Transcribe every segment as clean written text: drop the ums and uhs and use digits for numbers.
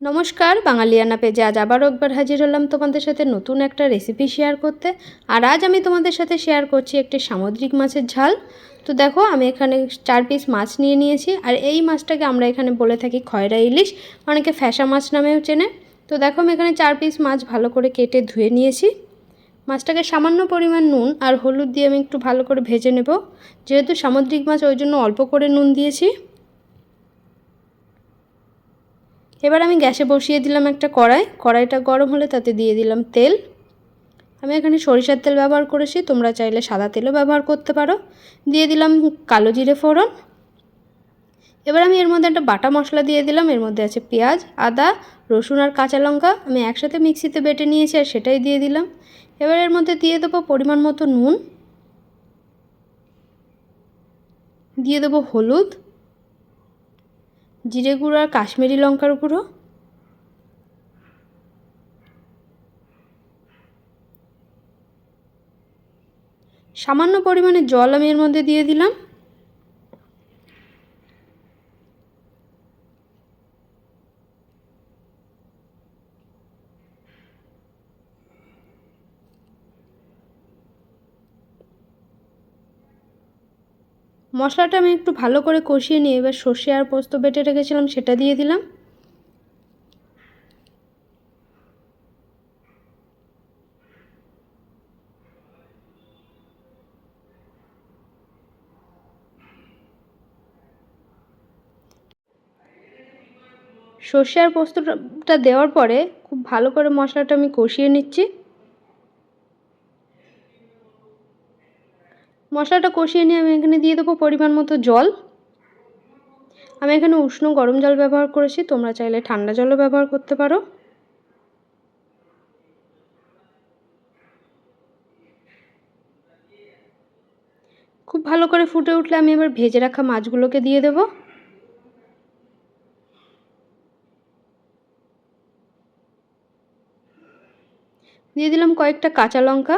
নমস্কার, বাঙালিয়ানা পেজে আজ আবারও একবার হাজির হলাম তোমাদের সাথে নতুন একটা রেসিপি শেয়ার করতে। আর আজ আমি তোমাদের সাথে শেয়ার করছি একটি সামুদ্রিক মাছের ঝাল। তো দেখো, আমি এখানে 4 পিস মাছ নিয়ে নিয়েছি। আর এই মাছটাকে আমরা এখানে বলে থাকি খয়রা ইলিশ, অনেকে ফ্যাসা মাছ নামেও চেনে। তো দেখো, আমি এখানে 4 পিস মাছ ভালো করে কেটে ধুয়ে নিয়েছি। মাছটাকে সামান্য পরিমাণ নুন আর হলুদ দিয়ে আমি একটু ভালো করে ভেজে নেব। যেহেতু সামুদ্রিক মাছ, ওই জন্য অল্প করে নুন দিয়েছি। এবার আমি গ্যাসে বসিয়ে দিলাম একটা কড়াইটা গরম হলে তাতে দিয়ে দিলাম তেল। আমি এখানে সরিষার তেল ব্যবহার করেছি, তোমরা চাইলে সাদা তেলও ব্যবহার করতে পারো। দিয়ে দিলাম কালো জিরে ফোড়ন। এবার আমি এর মধ্যে একটা বাটা মশলা দিয়ে দিলাম। এর মধ্যে আছে পেঁয়াজ, আদা, রসুন আর কাঁচা লঙ্কা। আমি একসাথে মিক্সিতে বেটে নিয়েছি আর সেটাই দিয়ে দিলাম। এবার এর মধ্যে দিয়ে দেবো পরিমাণ মতো নুন, দিয়ে দেবো হলুদ, জিরে গুঁড়ো আর কাশ্মীরি লঙ্কার গুঁড়ো, সামান্য পরিমাণে জল আমি এর মধ্যে দিয়ে দিলাম। মশলাটা আমি একটু ভালো করে কষিয়ে নিয়ে এবার সর্ষে আর পোস্ত বেটে রেখেছিলাম সেটা দিয়ে দিলাম। সর্ষে আর পোস্তটা দেওয়ার পরে খুব ভালো করে মশলাটা আমি কষিয়ে নিচ্ছি। মশলাটা কষিয়ে নিয়ে আমি এখানে দিয়ে দেবো পরিমাণ মতো জল। আমি এখানে উষ্ণ গরম জল ব্যবহার করেছি, তোমরা চাইলে ঠান্ডা জলও ব্যবহার করতে পারো। খুব ভালো করে ফুটে উঠলে আমি এবার ভেজে রাখা মাছগুলোকে দিয়ে দেবো। দিয়ে দিলাম কয়েকটা কাঁচা লঙ্কা।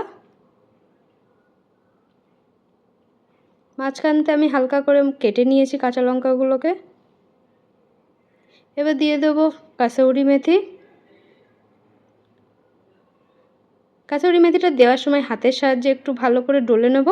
মাঝখানতে আমি হালকা করে কেটে নিয়েছি কাঁচা লঙ্কাগুলোকে। এবার দিয়ে দেবো কাসুরি মেথি। কাসুরি মেথিটা দেওয়ার সময় হাতের সাহায্যে একটু ভালো করে ডলে নেব।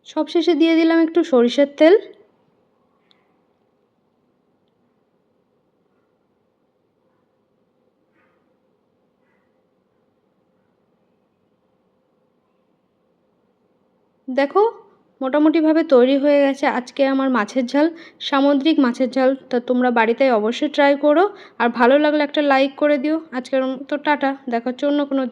সবশেষে দিয়ে দিলাম একটু সরিষার তেল। দেখো, মোটামুটিভাবে তৈরি হয়ে গেছে আজকে আমার মাছের ঝাল, সামুদ্রিক মাছের ঝাল। তা তোমরা বাড়িতে অবশ্যই ট্রাই করো। আর ভালো লাগলে একটা লাইক করে দিও। আজকের মতো টাটা, দেখা হচ্ছে অন্য কোনো